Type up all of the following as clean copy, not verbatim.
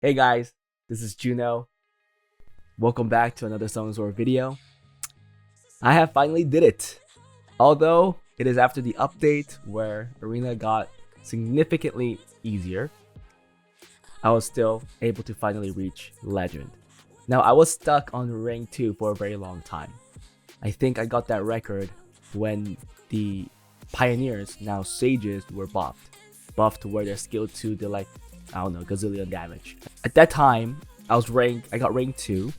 Hey guys, this is Juno. Welcome back to another Songs War video. I have finally did it. Although it is after the update where Arena got significantly easier, I was still able to finally reach Legend. Now I was stuck on rank 2 for a very long time. I think I got that record when the Pioneers, now Sages, were buffed to where their skill 2 did like, I don't know, gazillion damage. At that time, I got rank 2.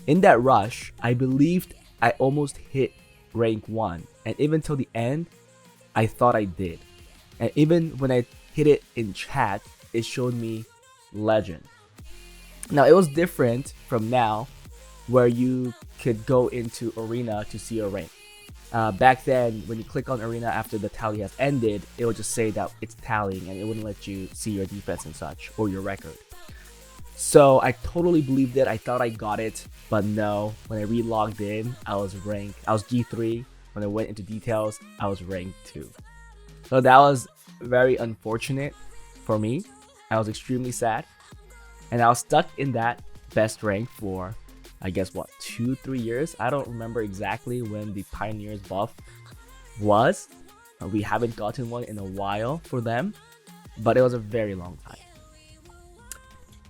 In that rush, I believed I almost hit rank 1. And even till the end, I thought I did. And even when I hit it in chat, it showed me Legend. Now, it was different from now, where you could go into Arena to see your rank. Back then, when you click on Arena after the tally has ended, it would just say that it's tallying and it wouldn't let you see your defense and such, or your record. So I totally believed it. I thought I got it, but no. When I re-logged in, I was G3. When I went into details, I was rank 2. So that was very unfortunate for me. I was extremely sad. And I was stuck in that best rank for, I guess, what, 2-3 years? I don't remember exactly when the Pioneers buff was. We haven't gotten one in a while for them, but it was a very long time.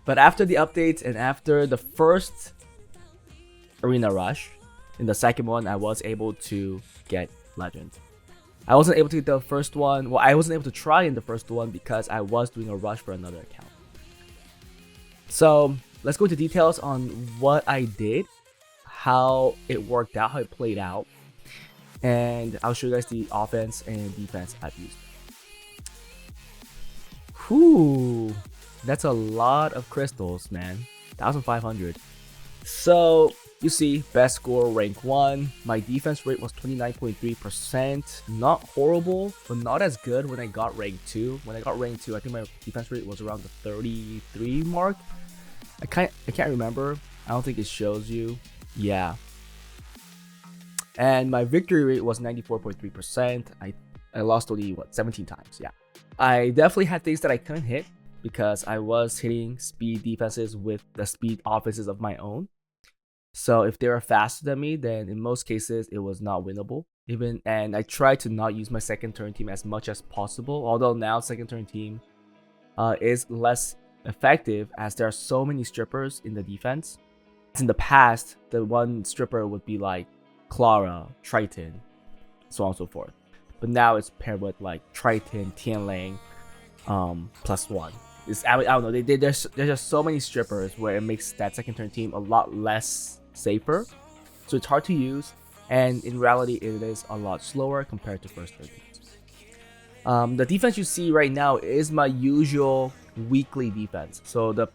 But after the updates and after the first Arena Rush, in the second one, I was able to get Legend. I wasn't able to get the first one. Well, I wasn't able to try in the first one because I was doing a rush for another account. So let's go into details on what I did, how it worked out, how it played out, and I'll show you guys the offense and defense I've used. Whew, that's a lot of crystals, man. 1,500. So you see, best score rank 1. My defense rate was 29.3%. Not horrible, but not as good when I got rank 2. When I got rank 2, I think my defense rate was around the 33 mark. I can't remember. I don't think it shows you. Yeah. And my victory rate was 94.3%. I lost only 17 times. Yeah. I definitely had things that I couldn't hit because I was hitting speed defenses with the speed offenses of my own. So if they were faster than me, then in most cases it was not winnable. And I tried to not use my second turn team as much as possible. Although now second turn team is less effective as there are so many strippers in the defense. In the past, the one stripper would be like Clara, Triton, so on and so forth. But now it's paired with like Triton, Tianlang, +1. I don't know. There's just so many strippers where it makes that second turn team a lot less safer. So it's hard to use, and in reality, it is a lot slower compared to first turn teams. The defense you see right now is my usual weekly defense. So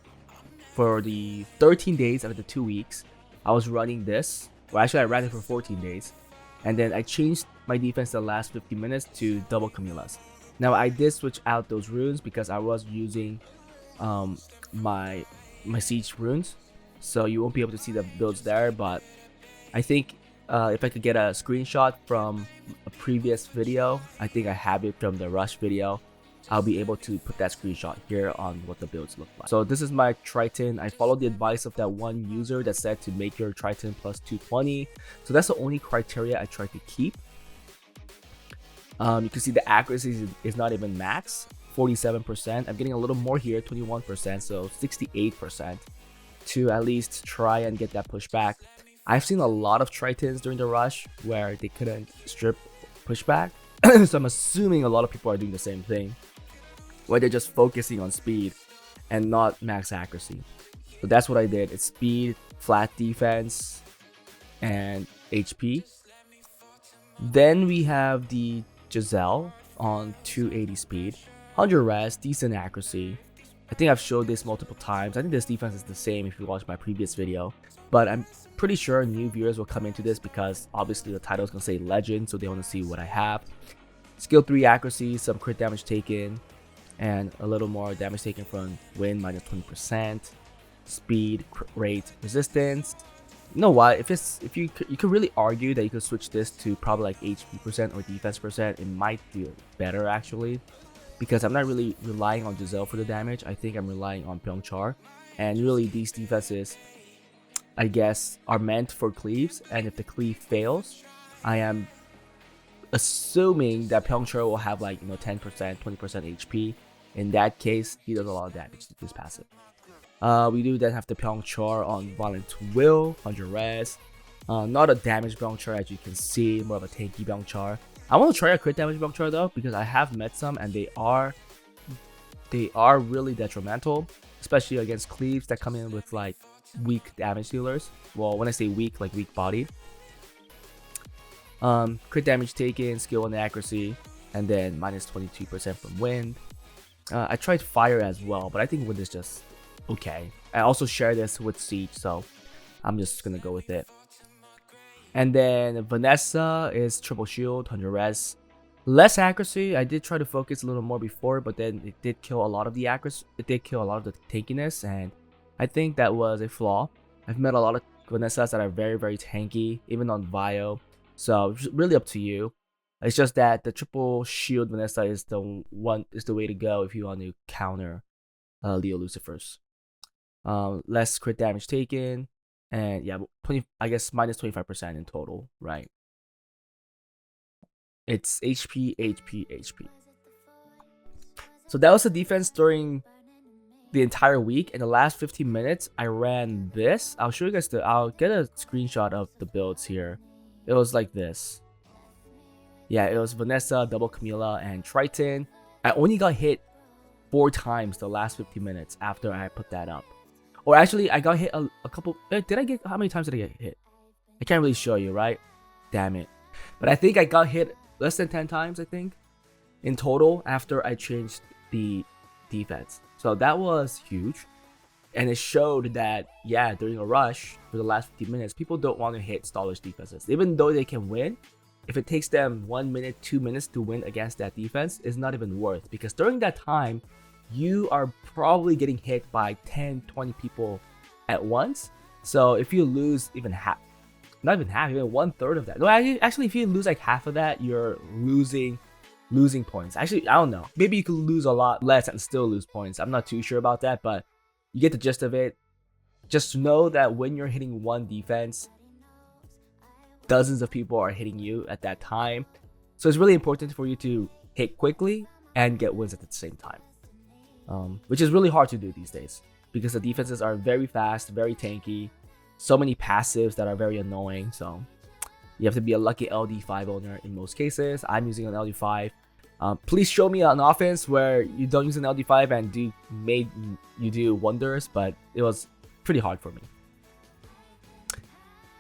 for the 13 days out of the 2 weeks, I was running this. Well, actually, I ran it for 14 days, and then I changed my defense the last 50 minutes to double Camilas. Now I did switch out those runes because I was using my siege runes, so you won't be able to see the builds there. But I think if I could get a screenshot from a previous video, I think I have it from the rush video, I'll be able to put that screenshot here on what the builds look like. So this is my Triton. I followed the advice of that one user that said to make your Triton plus 220. So that's the only criteria I tried to keep. You can see the accuracy is not even max, 47%. I'm getting a little more here, 21%, so 68% to at least try and get that pushback. I've seen a lot of Tritons during the rush where they couldn't strip pushback. So I'm assuming a lot of people are doing the same thing, where they're just focusing on speed and not max accuracy. So that's what I did. It's speed, flat defense, and HP. Then we have the Giselle on 280 speed, 100 res, decent accuracy. I think I've showed this multiple times. I think this defense is the same if you watched my previous video, but I'm pretty sure new viewers will come into this because obviously the title is going to say Legend, so they want to see what I have. Skill 3 accuracy, some crit damage taken, and a little more damage taken from wind, -20%. Speed, crit rate, resistance. You know what? If you could really argue that you could switch this to probably like HP% or defense %. It might do better actually. because I'm not really relying on Giselle for the damage. I think I'm relying on Pyeongchar, and really these defenses, I guess, are meant for cleaves, and if the cleave fails, I am assuming that Pyeongchar will have like 10%, 20% HP. In that case, he does a lot of damage to this passive. We do then have the Pyeongchar on Violent Will, 100 res. Not a damage Pyeongchar as you can see, more of a tanky Pyeongchar. I want to try a crit damage Pyeongchar though, because I have met some and they are really detrimental, especially against cleaves that come in with like weak damage dealers. Well, when I say weak, like weak bodied. Crit damage taken, skill and accuracy, and then minus 22% from wind. I tried fire as well, but I think wind is just okay. I also share this with siege, so I'm just gonna go with it. And then Vanessa is triple shield, 100 res. Less accuracy. I did try to focus a little more before, but then it did kill a lot of the accuracy. It did kill a lot of the tankiness, and I think that was a flaw. I've met a lot of Vanessas that are very tanky, even on Vio. So it's really up to you. It's just that the triple shield Vanessa is the way to go if you want to counter Leo Lucifers. Less crit damage taken, and yeah, I guess minus 25% in total, right? It's HP. So that was the defense during the entire week. In the last 15 minutes, I ran this. I'll show you guys I'll get a screenshot of the builds here. It was like this. Yeah, it was Vanessa, double Camilla, and Triton. I only got hit 4 times the last 15 minutes after I put that up. Or actually, I got hit a couple. How many times did I get hit? I can't really show you, right? Damn it. But I think I got hit less than 10 times, I think, in total after I changed the defense. So that was huge. And it showed that, yeah, during a rush for the last 15 minutes, people don't want to hit stallish defenses. Even though they can win, if it takes them 1 minute, 2 minutes to win against that defense, it's not even worth. Because during that time, you are probably getting hit by 10, 20 people at once. So if you lose even half, not even half, even 1/3 of that. No, actually, if you lose like half of that, you're losing points. Actually, I don't know. Maybe you could lose a lot less and still lose points. I'm not too sure about that, but you get the gist of it. Just know that when you're hitting one defense, dozens of people are hitting you at that time. So it's really important for you to hit quickly and get wins at the same time. Which is really hard to do these days because the defenses are very fast, very tanky, so many passives that are very annoying. So you have to be a lucky LD5 owner in most cases. I'm using an LD5. Please show me an offense where you don't use an LD5 and you do wonders, but it was pretty hard for me.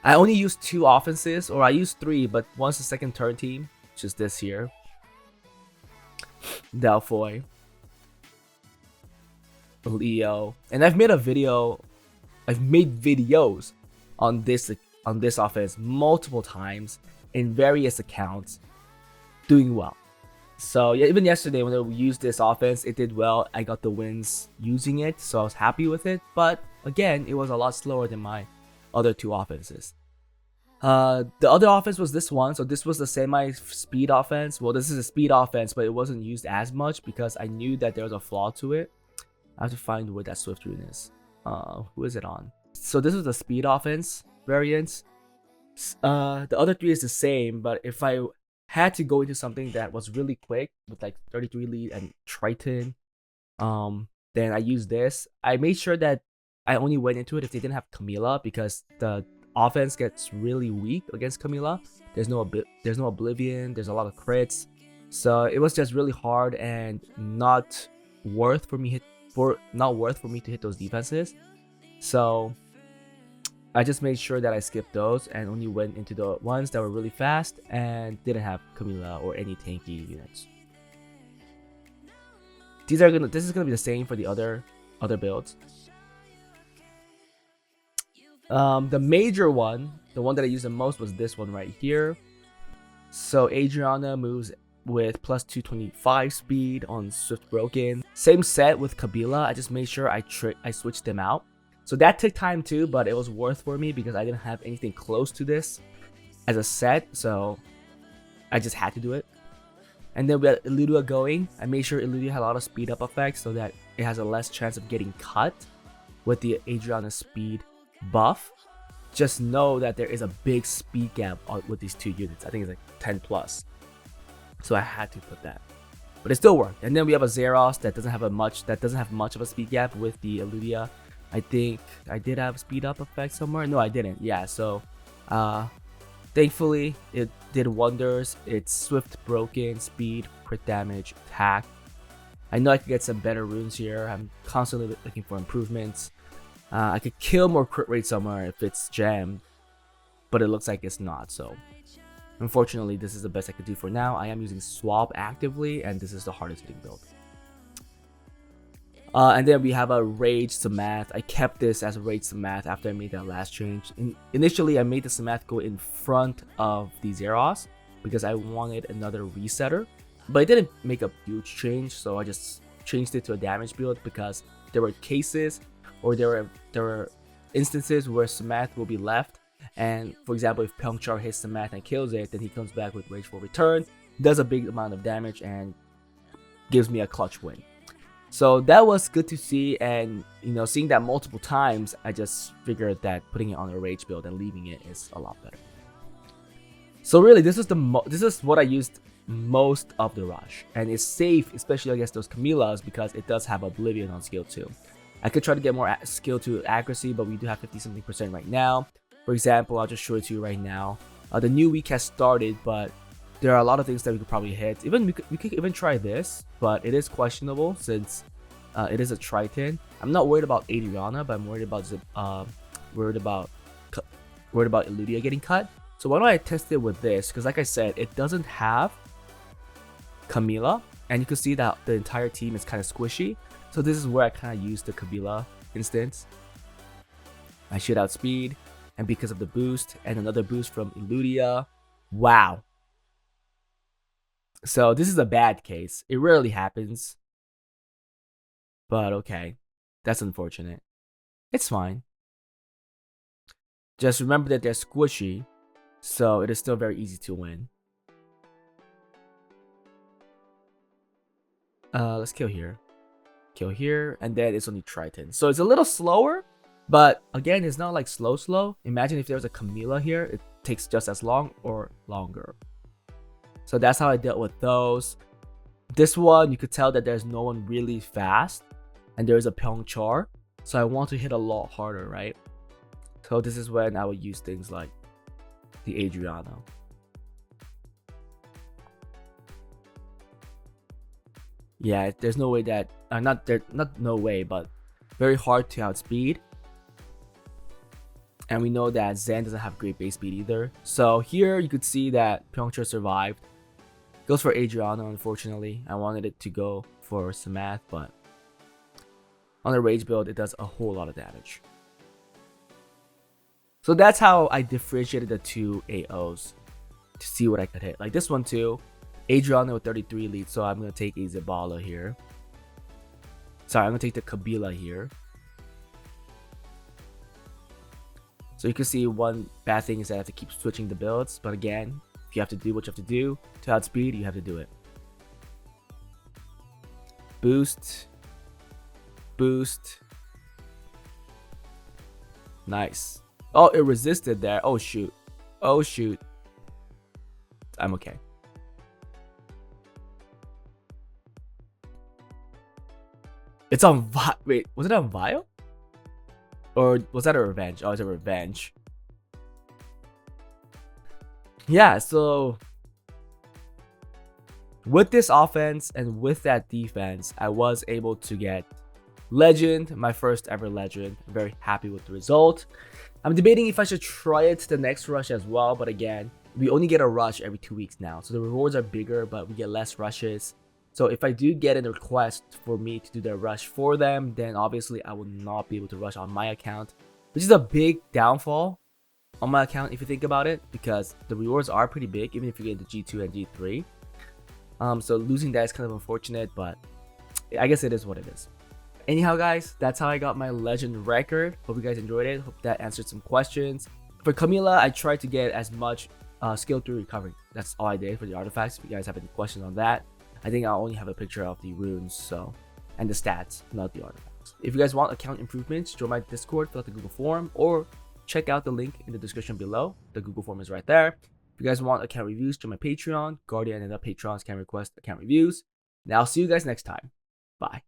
I only used 2 offenses, or I used 3, but one's the second turn team, which is this here. Delphoy, Leo, and I've made videos on this offense multiple times in various accounts, doing well. So yeah, even yesterday when we used this offense, it did well. I got the wins using it, so I was happy with it. But again, it was a lot slower than my other 2 offenses. The other offense was this one. So this was the semi-speed offense. Well, this is a speed offense, but it wasn't used as much because I knew that there was a flaw to it. I have to find where that Swift rune is. Who is it on? So this is the speed offense variant. The other 3 is the same, but if I had to go into something that was really quick with like 33 lead and Triton, then I used this. I made sure that I only went into it if they didn't have Camilla, because the offense gets really weak against Camilla. There's no Oblivion, there's a lot of crits, so it was just really hard and not worth for me to hit those defenses. So I just made sure that I skipped those and only went into the ones that were really fast and didn't have Camilla or any tanky units. This is gonna be the same for the other builds. The major one, the one that I used the most, was this one right here. So Adriana moves with plus 225 speed on Swift Broken. Same set with Kabila. I just made sure I switched them out. So that took time too, but it was worth for me because I didn't have anything close to this as a set, so I just had to do it. And then we had Illudia going. I made sure Illudia had a lot of speed up effects so that it has a less chance of getting cut with the Adriana speed buff. Just know that there is a big speed gap with these two units. I think it's like 10 plus. So I had to put that. But it still worked. And then we have a Zeros that doesn't have much of a speed gap with the Illudia. I think I did have speed up effect somewhere. No, I didn't. Yeah, so thankfully it did wonders. It's swift, broken, speed, crit damage, attack. I know I could get some better runes here. I'm constantly looking for improvements. I could kill more crit rate somewhere if it's jammed, but it looks like it's not. So unfortunately, this is the best I could do for now. I am using Swap actively, and this is the hardest hitting build. And then we have a Rage Samath. I kept this as a Rage Samath after I made that last change. Initially, I made the Samath go in front of the Zeros because I wanted another resetter. But it didn't make a huge change, so I just changed it to a damage build because there were cases or there were instances where Samath will be left. And for example, if Pyeongchar hits Samath and kills it, then he comes back with Rageful Return, does a big amount of damage, and gives me a clutch win. So that was good to see, and seeing that multiple times, I just figured that putting it on a rage build and leaving it is a lot better. So really, this is what I used most of the rush, and it's safe, especially against those Camillas, because it does have Oblivion on skill 2. I could try to get more skill 2 accuracy, but we do have 50-something% right now. For example, I'll just show it to you right now. The new week has started, but there are a lot of things that we could probably hit. We could even try this, but it is questionable since it is a Triton. I'm not worried about Adriana, but I'm worried about Illudia getting cut. So why don't I test it with this? Because like I said, it doesn't have Camilla, and you can see that the entire team is kind of squishy. So this is where I kind of use the Camilla instance. I shoot out speed, and because of the boost and another boost from Illudia, wow. So this is a bad case. It rarely happens. But okay, that's unfortunate. It's fine. Just remember that they're squishy, so it is still very easy to win. Let's kill here. Kill here, and then it's only Triton. So it's a little slower, but again, it's not like slow. Imagine if there's a Camilla here, it takes just as long or longer. So that's how I dealt with those. This one, you could tell that there's no one really fast, and there's a Pyeongchar, so I want to hit a lot harder, right? So this is when I would use things like the Adriana. Yeah, there's no way that not no way, but very hard to outspeed. And we know that Zen doesn't have great base speed either. So here you could see that Pyeongchar survived. Goes for Adriana, unfortunately. I wanted it to go for Samath, but on a rage build, it does a whole lot of damage. So that's how I differentiated the two AOs to see what I could hit. Like this one too, Adriana with 33 lead, so I'm going to take a Zabala here. Sorry, I'm going to take the Kabila here. So you can see one bad thing is that I have to keep switching the builds, but again, if you have to do what you have to do to outspeed, you have to do it. Boost. Boost. Nice. Oh, it resisted there. Oh, shoot. Oh, shoot. I'm okay. It's on wait, was it on Vile? Or was that a revenge? Oh, it's a revenge. Yeah, so with this offense and with that defense, I was able to get Legend, my first ever Legend. I'm very happy with the result. I'm debating if I should try it the next rush as well, but again, we only get a rush every 2 weeks now, so the rewards are bigger, but we get less rushes. So if I do get a request for me to do the rush for them, then obviously I will not be able to rush on my account, which is a big downfall on my account if you think about it, because the rewards are pretty big even if you get the G2 and G3. So losing that is kind of unfortunate, but I guess it is what it is. Anyhow guys, that's how I got my legend record. Hope you guys enjoyed it. Hope that answered some questions. For Camilla, I tried to get as much skill 3 recovery. That's all I did for the artifacts. If you guys have any questions on that, I think I'll only have a picture of the runes, so, and the stats, not the artifacts. If you guys want account improvements, join my Discord, fill out the Google form, or check out the link in the description below. The Google form is right there. If you guys want account reviews, join my Patreon. Guardian and the Patrons can request account reviews. Now I'll see you guys next time. Bye.